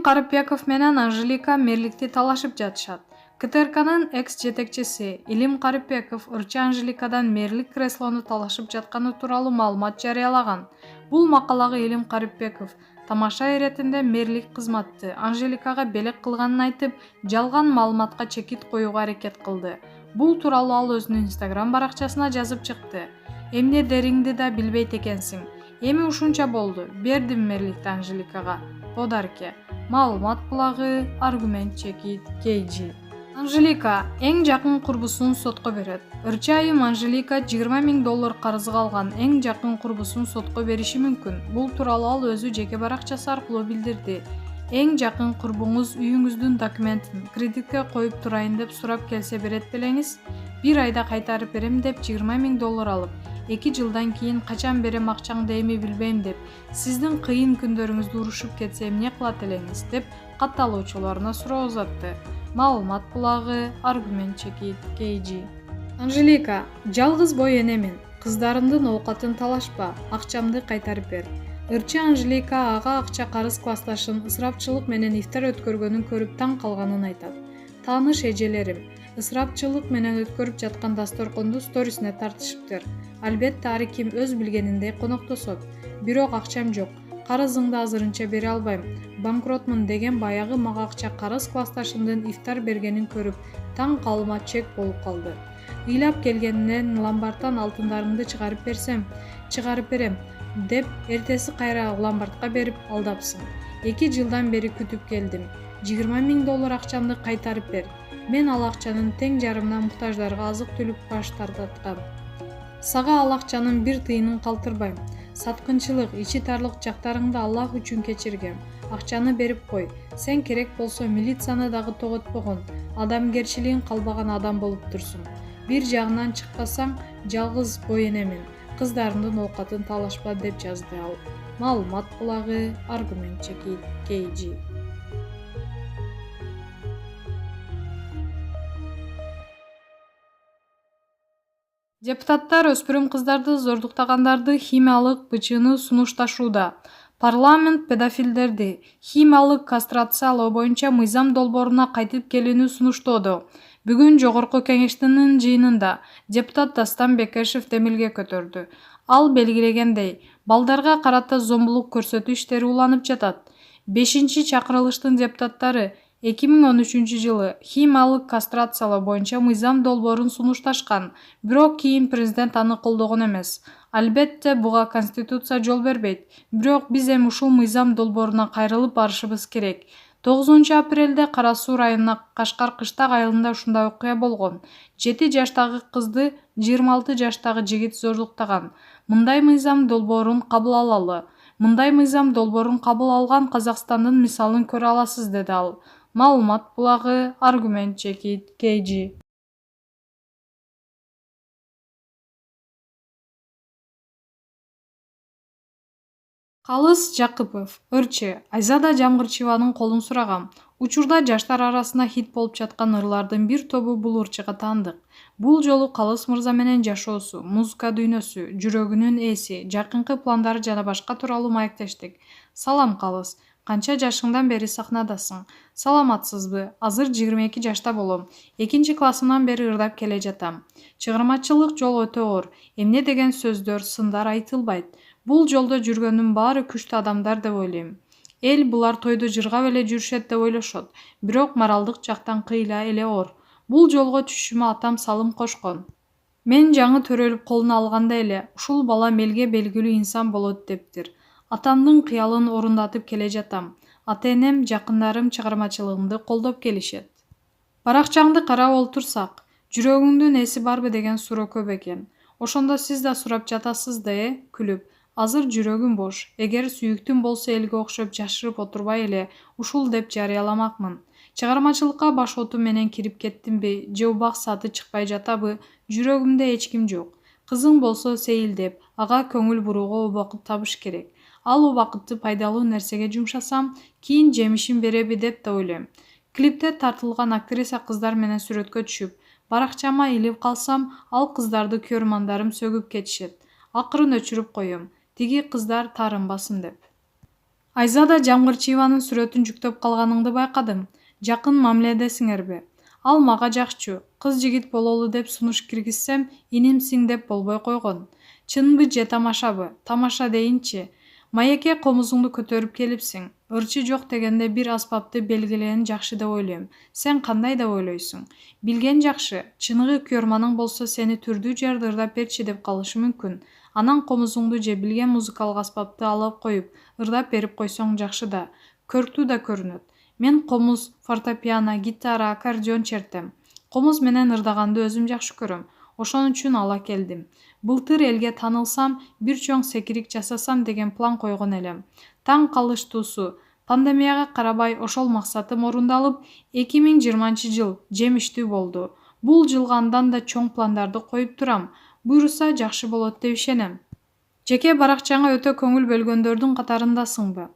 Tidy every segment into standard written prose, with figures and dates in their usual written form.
Карыпбеков менен Анжелика мэрликти талашып жатышат. КТРКнын экс-жетекчиси Илим Карыпбеков ырчы Анжеликадан мэрлик креслону талашып жатканы тууралуу маалымат жарыялаган. Бул макалага Илим Карыпбеков тамаша иретинде мэрлик кызматты Анжеликага белек кылганын айтып, жалган маалыматка чекит коюуга аракет кылды. Бул тууралуу ал өзүнүн Instagram баракчасына жазып чыкты. Эмне дериңди да билбейт экенсиң. Эми ушунча болду. Бердим мэрликти Анжеликага. Подарки. Маалымат булагы, аргумент чекит, KG. Анжелика эң жакын курбусун сотко берет. Ырчы айым Анжелика $20,000 карызга алган эң жакын курбусун сотко бериши мүмкүн. Бул тууралуу ал өзү жеке баракчасы аркылуу билдирди. Эң жакын курбуңуз үйүңүздүн документин кредитке коюп турайын деп сурап келсе берет белеңиз. Bir айда кайтарып берем деп $20,000 алып, 2 жылдан кийин качан берем акчаңды эми билбейм деп, сиздин кыйын күндөрүңүздү урушуп кетсе эмне кылат элеңиз деп катталуучуларына суроо узатты. Маалымат булагы, аргумент чекит, KG. Анжелика, жалгыз бой энемин. Кыздарымдын оокатын талашпа, акчамды кайтарып бер. Ырчы Анжелика ага акча карыз классташын ысырапчылык менен ифтар өткөргөнүн көрүп таң калганын айтат. Тааныш эжелерим, ысырапчылык менен өткөрүп жаткан дасторконду сторисине тартышыптыр. Албетте ар ким өз билгениндей коноктосот. Бирок акчам жок. Карызыңды азырынча бере албайм. Банкротмун деген баягы мага акча карыз классташымдын ифтар бергенин көрүп таң калыма чек болуп калды. Ыйлап келгенинен ломбардтан алтындарымды чыгарып берем деп эртеси кайра ломбардка берип алдапсың. 2 жылдан бери күтүп келдим. $20,000 акчамды кайтарып бер. Мен ал акчанын тең жарымына муктаждарга азык-түлүк баш тарткам. Сага ал акчанын бир тыйынын калтырбайм. Саткынчылык, ичи тарлык жактарыңды Аллах үчүн кечиргем. Акчаны берип кой. Сен керек болсо милицияны дагы тоготпогон, адамгерчилигин калбаган адам болуп турсуң. Бир жагынан чыкпасаң, жалгыз бой энемин. Кыздарымдын оокатын талашпа деп жазды ал. Маалымат булагы, аргумент чекит, KG. Депутаттар өспүрүм кыздарды зордуктагандарды химиялык бычыны сунушташууда. Парламент педофилдерди химиялык кастрациялоо боюнча мыйзам долбооруна кайтып келүүнү сунуштоодо. Бүгүн Жогорку Кеңештин жыйынында депутат Дастан Бекешев демилге көтөрдү. Ал белгилегендей, балдарга карата зомбулук көрсөтүү иштери уланып жатат. 5-чакырылыштын депутаттары 2013 жылы химиялык кастрациялоо боюнча мыйзам долбоорун сунушташкан, бирок кийин президент аны колдогон эмес. Албетте, буга Конституция жол бербейт, бирок биз эми ушул мыйзам долбооруна кайрылып барышыбыз керек. 9 апрелде Кара Суу районуна Кашкар Кыштак айылында ушундай окуя болгон. 7 жаштагы кызды 26 жаштагы жигит зордуктаган. Мындай мыйзам долбоорун кабыл алалы. Мындай мыйзам долбоорун кабыл алган Казакстандын мисалын көрө аласыз, деди ал. Маалымат булагы, аргумент чекит, KG. Калыс Жакыпов, ырчы, Айзада Жамгырчеванын колун сурагам. Учурда жаштар арасында хит болуп жаткан ырлардын бир тобу бул ырчыга таандык. Бул жолу Калыс мырза менен жашоосу, музыка дүйнөсү, жүрөгүнүн ээси, жакынкы пландары жана башка тууралуу маектештик. Салам Калыс, канча жашыңдан бери сахнадасың? Саламатсызбы? Азыр 22 жашта болом. 2-классымдан бери ырдап келе жатам. Чыгармачылык жол өтө оор. Эмне деген сөздөр, сындар айтылбайт. Бул жолдо жүргөндүн баары күчтүү адамдар деп ойлойм. Эл булар тойду жыргап эле жүрүшөт деп ойлошот, бирок моралдык жактан кыйла эле оор. Бул жолго түшүмө атам салым кошкон. Мен жаңы төрөлүп колуна алганда эле ушул балам элге белгилүү инсан болот дептир. Атамдын кыялын орундатып келе жатам. Ата-энем, жакындарым чыгармачылыгымды колдоп келишет. Баракчаңды карап олтурсак, жүрөгүңдүн эси барбы деген суроо көп экен. Ошондо сиз да сурап жатасыз да, күлүп. Азыр жүрөгүм бош. Эгер сүйүктүм болсо элге окшоп жашырып отурбай эле ушул деп жарыяламакмын. Чыгармачылыкка баш оту менен кирип кеттимби, же убак сааты чыкпай жатабы, жүрөгүмдө эч ким жок. Кызың болсо сейилдеп, ага көңүл бурууга убакыт табыш керек. Ал убакытты пайдалуу нерсеге жумшасам, кийин жемишин береби деп да ойлойм. Клипте тартылган актриса кыздар менен сүрөткө түшүп, баракчама илип калсам, ал кыздарды көрөрмандарым сөгүп кетишет. Акырын өчүрүп коем. Тиги кыздар таарынбасын деп. Айзада Жамгырчиеванын сүрөтүн жүктөп калганыңды байкадым. Жакын мамиледесиңерби? Ал мага жакчу, кыз жигит бололу деп сунуш киргизсем, инимсиң деп болбой койгон. Чынбы же тамашабы? Тамаша дейинчи. Маекке комузуңду көтөрүп келипсиң. Ырчы жок дегенде бир аспапты белгилеген жакшы деп ойлойм. Сен кандай деп ойлойсуң? Билген жакшы. Чыныгы күйөрманың болсо сени түрдүү жерди ырдап берчи деп калышы мүмкүн. Анан комузуңду же билген музыкалык аспапты алып коюп, ырдап берип койсоң жакшы да. Көрктүү да көрүнөт. Мен комуз, фортепиано, гитара, аккордеон чертем. Комуз менен ырдаганды өзүм жакшы көрөм. Ошон үчүн ала келдим. Былтыр элге таанылсам, бир чоң секирик жасасам деген план койгон элем. Таң калыштуусу, пандемияга карабай ошол максатым орундалып, 2020 жыл жемиштүү болду. Бул жылга андан да чоң пландарды коюп турам. Буюрса жакшы болот деп ишенем. Жеке баракчаңа өтө көңүл бөлгөндөрдүн катарындасыңбы?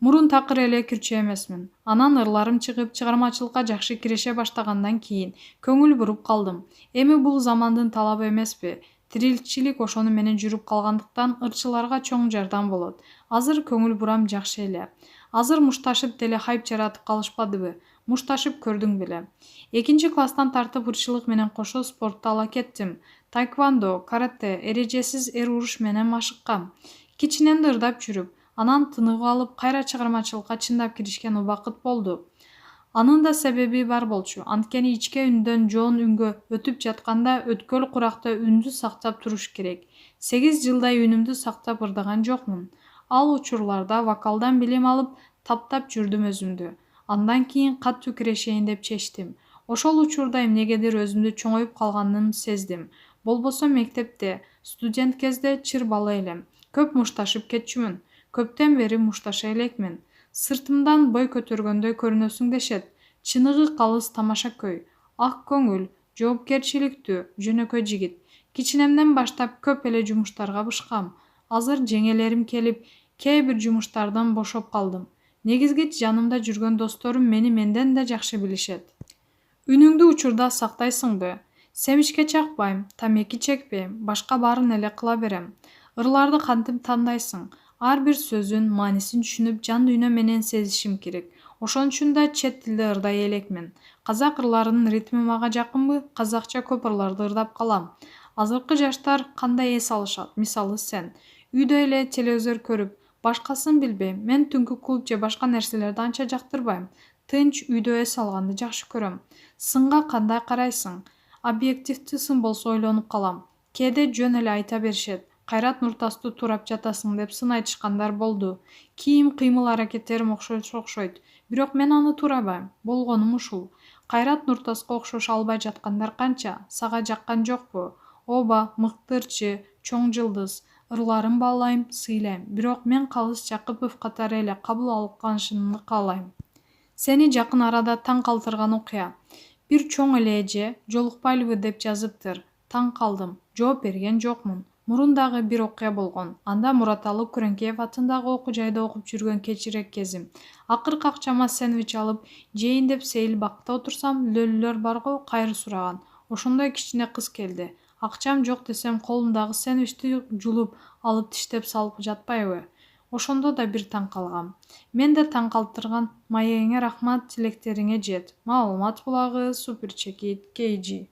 Мурун такыр эле кирчү эмесмин. Анан ырларым чыгып, чыгармачылыкка жакшы киреше баштагандан кийин көңүл буруп калдым. Эми бул замандын талабы эмеспи? Тиричилик ошону менен жүрүп калгандыктан ырчыларга чоң жардам болот. Азыр көңүл бурам жакшы эле. Азыр мушташып деле хайп жаратып калышпадыбы? Мушташып көрдүң беле. 2 класстан тартып ырчылык менен кошо спортто ала кеттим. Таэквондо, карате, эрежесиз эр уруш менен машыккам. Кичинемде ырдап жүрүп, анан тыныгып алып, кайра чыгармачылыкка чындап киришкен убакыт болду. Анын да себеби бар болчу. Анткени ичке үндөн жоон үнгө өтүп жатканда өткөл куракта үндү сактап туруш керек. 8 жылдай үнүмдү сактап ырдаган жокмун. Ал учурларда вокалдан билим алып, таптап жүрдүм өзүмдү. Андан кийин катуу кирешейин деп чечтим. Ошол учурда эмнегедир өзүмдү чоңоюп калганын сездим. Болбосо мектепте, студент кезде чыр бала элем. Көп мушташып кетчүмүн. Көптөн бери мушташа элекмин. Сыртымдан бой көтөргөндөй көрүнөсүң дешет. Чыныгы калыс тамаша көй. Ак көңүл, жоопкерчиликтүү, жөнөкөй жигит. Кичинемден баштап көп эле жумуштарга бышкам. Азыр жеңелерим келип, кээ бир жумуштардан бошоп калдым. Негизги жанымда жүргөн досторум мени менден да жакшы билишет. Үнүңдү учурда сактайсыңбы? Семишке чакпайм, тамеки чекпейм, башка баарын эле кыла берем. Ырларды кантип тандайсың? Ар бир сөзүн, маанисин түшүнүп, жан дүйнө менен сезишим керек. Ошон үчүн да чет тилде ырдай элекмин. Казак ырларынын ритми мага жакынбы? Казакча көп ырларды ырдап калам. Азыркы жаштар кандай эс алышат? Мисалы сен. Үйдө эле телевизор көрүп, башкасын билбейм. Мен түнкү клуб же башка нерселерди анча жактырбайм. Тынч үйдө эс алганды жакшы көрөм. Сынга кандай карайсың? Объективдүү сын болсо ойлонуп калам. Кээде жөн эле айта беришет. Кайрат Нуртасту турап жатасың деп сын айтышкандар болду. Кийим, кыймыл аракеттерим окшойт. Бирок мен аны туурабайм. Болгонум ушул. Кайрат Нуртаска окшош албай жаткандар канча? Сага жаккан жокпу? Ооба, мыкты ырчы, чоң жылдыз. Ырларын баалайм, сыйлайм. Бирок мен Калыс Жакыпов катары эле кабыл алып калышыңды каалайм. Сени жакын арада таң калтырган окуя. Бир чоң эле эже жолукпайлыбы деп жазыптыр. Таң калдым. Жооп берген жокмун. Мурун дагы бир окуя болгон. Анда Мураталы Күрөңкеев атындагы окуу жайда окуп жүргөн кечирек кезим. Акыркы акчама сэндвич алып, жейин деп сейил бакта отурсам, лөлүлөр барго кайры сураган. Ошондой кичине кыз келди. Акчам жок десем, колумдагы сэндвичти жулуп алып тиштеп салып жатпайбы? Ошондо да бир таң калгам. Мен да таң калтырган. Маегиңе рахмат, тилектериңе жет. Маалымат булагы, Суперчекит, KG.